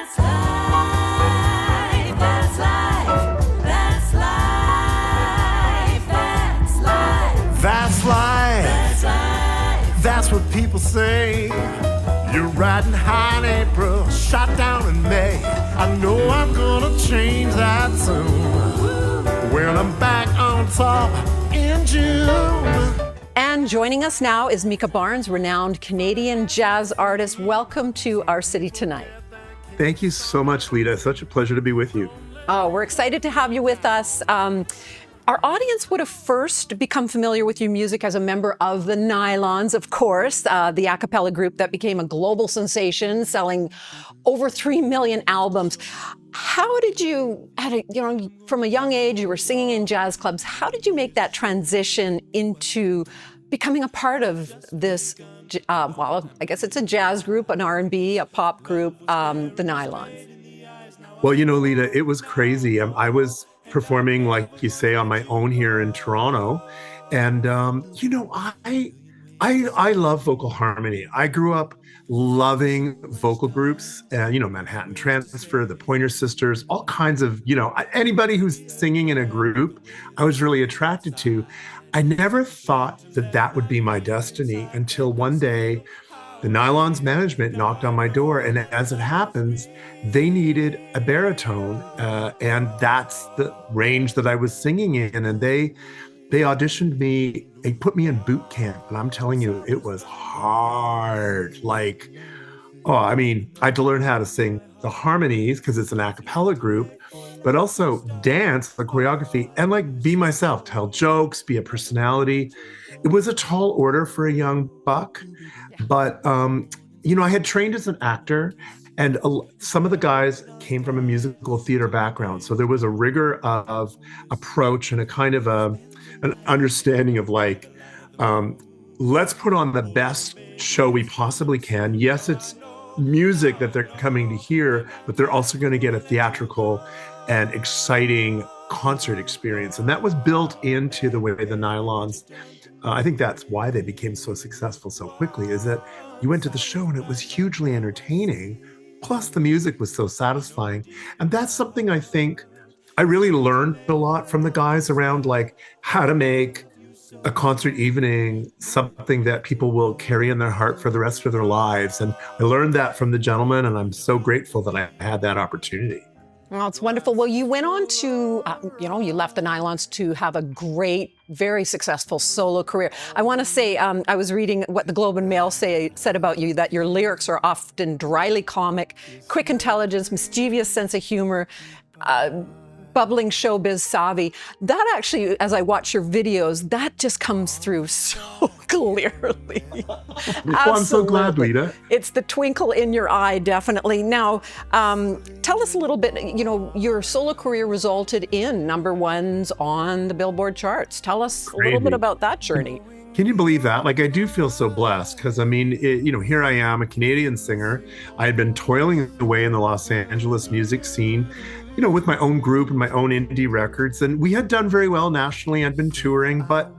That's life. That's life. That's life. That's life. That's life. That's life. That's what people say. You're riding high in April, shot down in May. I know I'm gonna change that soon, when I'm back on top in June. And joining us now is Micah Barnes, renowned Canadian jazz artist. Welcome to our city tonight. Thank you so much, Lita. Such a pleasure to be with you. Oh, we're excited to have you with us. Our audience would have first become familiar with your music as a member of the Nylons, of course, the a cappella group that became a global sensation, selling over 3 million albums. How did you, from a young age, you were singing in jazz clubs. How did you make that transition into becoming a part of this, well, I guess it's a jazz group, an R&B, a pop group, the Nylons? Well, Lita, it was crazy. I was performing, like you say, on my own here in Toronto. And, I love vocal harmony. I grew up loving vocal groups, Manhattan Transfer, the Pointer Sisters, all kinds of, anybody who's singing in a group, I was really attracted to. I never thought that that would be my destiny until one day the Nylons management knocked on my door, and as it happens, they needed a baritone, and that's the range that I was singing in. And they auditioned me. They put me in boot camp, and I'm telling you, it was hard. I had to learn how to sing the harmonies because it's an a cappella group, but also dance, the choreography, and be myself, tell jokes, be a personality. It was a tall order for a young buck. But, I had trained as an actor, and some of the guys came from a musical theater background. So there was a rigor of approach and a kind of an understanding of let's put on the best show we possibly can. Yes, it's music that they're coming to hear, but they're also going to get a theatrical and exciting concert experience. And that was built into the way the Nylons, I think that's why they became so successful so quickly, is that you went to the show and it was hugely entertaining. Plus the music was so satisfying. And that's something I think I really learned a lot from the guys around, how to make a concert evening something that people will carry in their heart for the rest of their lives. And I learned that from the gentlemen, and I'm so grateful that I had that opportunity. Well, it's wonderful. Well, you went on to, you left the Nylons to have a great, very successful solo career. I want to say, I was reading what the Globe and Mail said about you, that your lyrics are often dryly comic, quick intelligence, mischievous sense of humor, bubbling showbiz savvy. That actually, as I watch your videos, that just comes through so clearly. Well, I'm so glad, Lita. It's the twinkle in your eye, definitely. Now, tell us a little bit, your solo career resulted in number ones on the Billboard charts. Tell us a little bit about that journey. Can you believe that? I do feel so blessed because, here I am, a Canadian singer. I had been toiling away in the Los Angeles music scene, with my own group and my own indie records. And we had done very well nationally. I'd been touring, but,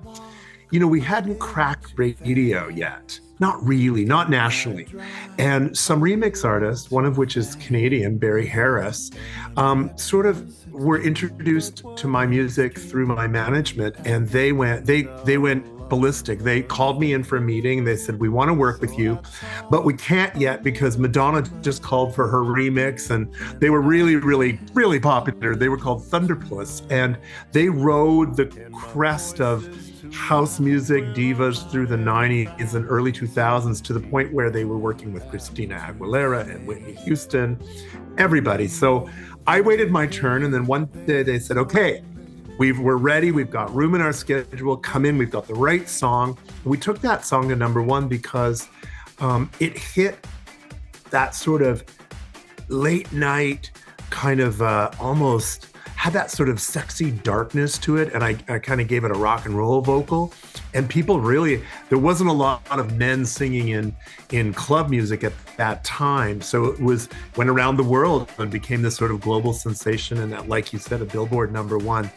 we hadn't cracked radio yet. Not really, not nationally. And some remix artists, one of which is Canadian, Barry Harris, sort of were introduced to my music through my management, and they went ballistic. They called me in for a meeting and they said, we want to work with you, but we can't yet because Madonna just called for her remix, and they were really, really, really popular. They were called Thunderpuss, and they rode the crest of house music divas through the 90s and early 2000s to the point where they were working with Christina Aguilera and Whitney Houston, everybody. So I waited my turn, and then one day they said, okay, we're ready. We've got room in our schedule. Come in. We've got the right song. We took that song to number one because it hit that sort of late night kind of almost had that sort of sexy darkness to it. And I kind of gave it a rock and roll vocal. And people really, there wasn't a lot of men singing in club music at that time. So it went around the world and became this sort of global sensation. And like you said, a Billboard number one.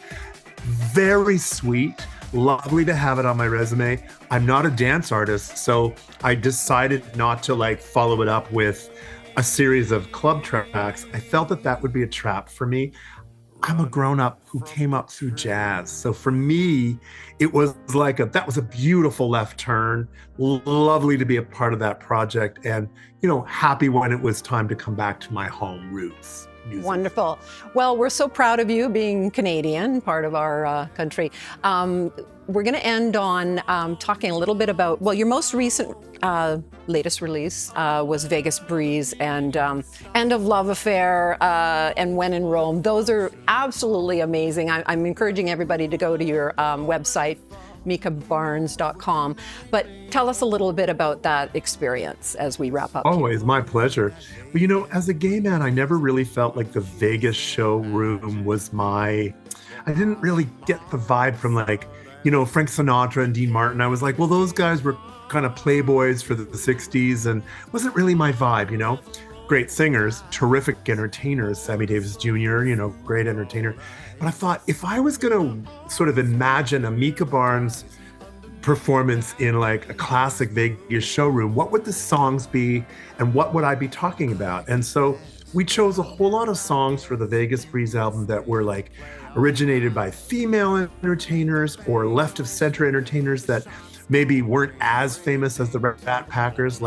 Very sweet, lovely to have it on my resume. I'm not a dance artist, so I decided not to follow it up with a series of club tracks, I felt that that would be a trap for me. I'm a grown-up who came up through jazz. So for me, it was like that was a beautiful left turn. Lovely to be a part of that project, and happy when it was time to come back to my home roots. Music. Wonderful. Well, we're so proud of you being Canadian, part of our country. We're going to end on talking a little bit about, well, your most recent latest release was Vegas Breeze and End of Love Affair and When in Rome. Those are absolutely amazing. I'm encouraging everybody to go to your website, micahbarnes.com. But tell us a little bit about that experience as we wrap up. Always my pleasure. Well, as a gay man, I never really felt like the Vegas showroom was I didn't really get the vibe from Frank Sinatra and Dean Martin. I was like, well, those guys were kind of playboys for the 60s and wasn't really my vibe. Great singers, terrific entertainers, Sammy Davis Jr., great entertainer. But I thought if I was going to sort of imagine a Micah Barnes performance in like a classic Vegas showroom, what would the songs be and what would I be talking about? And so we chose a whole lot of songs for the Vegas Breeze album that were like originated by female entertainers or left of center entertainers that maybe weren't as famous as the Rat Packers.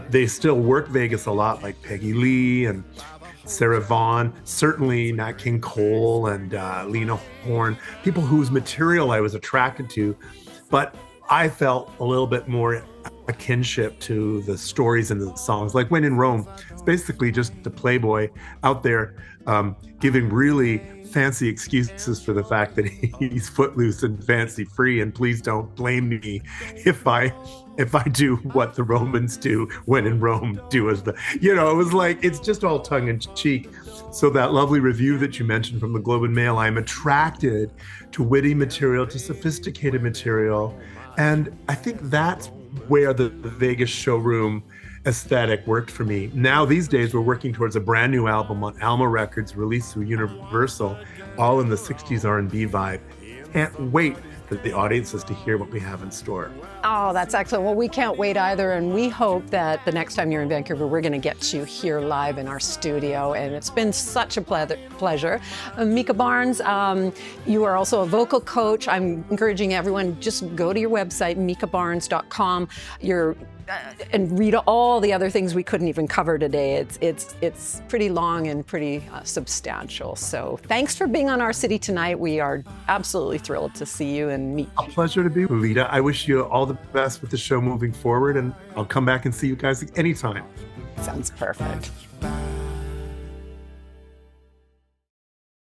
They still work Vegas a lot, like Peggy Lee and Sarah Vaughan, certainly Nat King Cole and Lena Horne, people whose material I was attracted to. But I felt a little bit more a kinship to the stories in the songs. Like When in Rome, it's basically just the playboy out there giving really fancy excuses for the fact that he's footloose and fancy free, and please don't blame me if I do what the Romans do when in Rome, do as the, it was like, it's just all tongue in cheek. So that lovely review that you mentioned from the Globe and Mail, I'm attracted to witty material, to sophisticated material. And I think that's where the Vegas showroom aesthetic worked for me. Now, these days, we're working towards a brand new album on Alma Records, released through Universal, all in the 60s R&B vibe. Can't wait for the audiences to hear what we have in store. Oh, that's excellent. Well, we can't wait either, and we hope that the next time you're in Vancouver, we're going to get you here live in our studio, and it's been such a pleasure. Micah Barnes, you are also a vocal coach. I'm encouraging everyone, just go to your website, micahbarnes.com. And read all the other things we couldn't even cover today. It's pretty long and pretty substantial. So thanks for being on Our City Tonight. We are absolutely thrilled to see you and meet you. A pleasure to be with Lita. I wish you all the best with the show moving forward, and I'll come back and see you guys anytime. Sounds perfect.